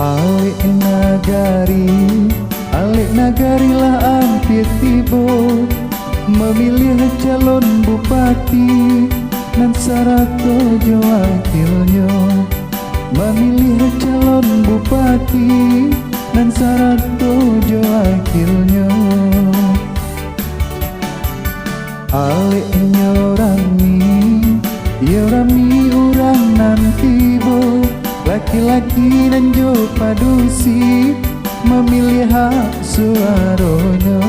Alik nagari lah hampir tiba, memilih calon bupati dan sarato wakilnya. Memilih calon bupati dan sarato wakilnya. Alik nyorami urang nanti bo, laki-laki dan jo padusi memilih hak suaronya.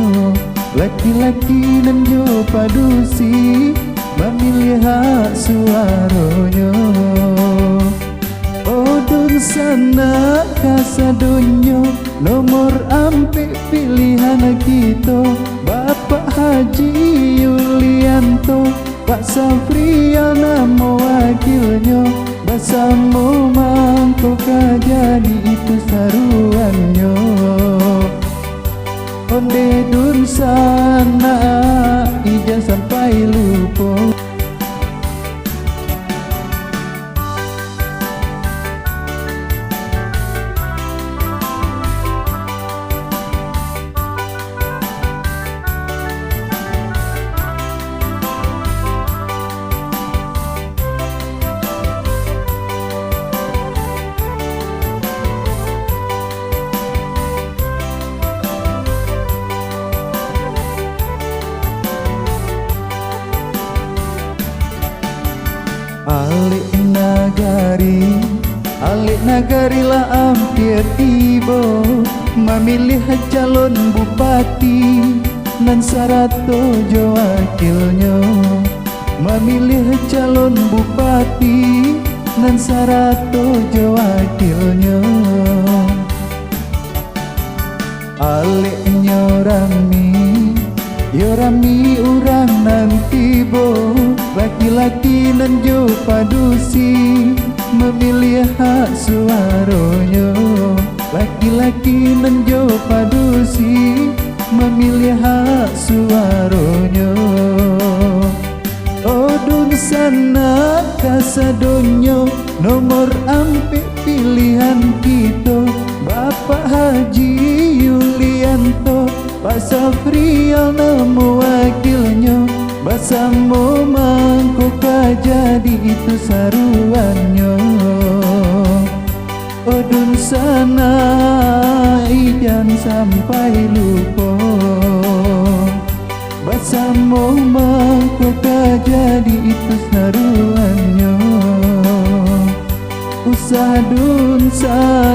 Laki-laki dan jo padusi memilih hak suaronya. Odun sana kasadonyo, nomor ampe pilihan kita. Bapak Haji Yulianto, Pak Safrial nama wakilnya. Bersama mangkok jadi itu saruannya. Onde dun sana ija sampai lupa. Alik nagari lah hampir tiba, memilih calon bupati dan sarato wakilnya. Memilih calon bupati dan sarato wakilnya. Alik nyorami urang nanti bo, laki-laki dan jo padusi memilih hak suaronya. Laki-laki dan jo padusi memilih hak suaronya. Odun sana kasadonyo, nomor ampe pilihan kita. Bapak Haji Yulianto, Pak Safrial nama wakilnya. Bersama mangkok jadi itu saruannya. Odun sana ijan sampai lupa. Bersama mangkok jadi itu saruannya. Usah dun sana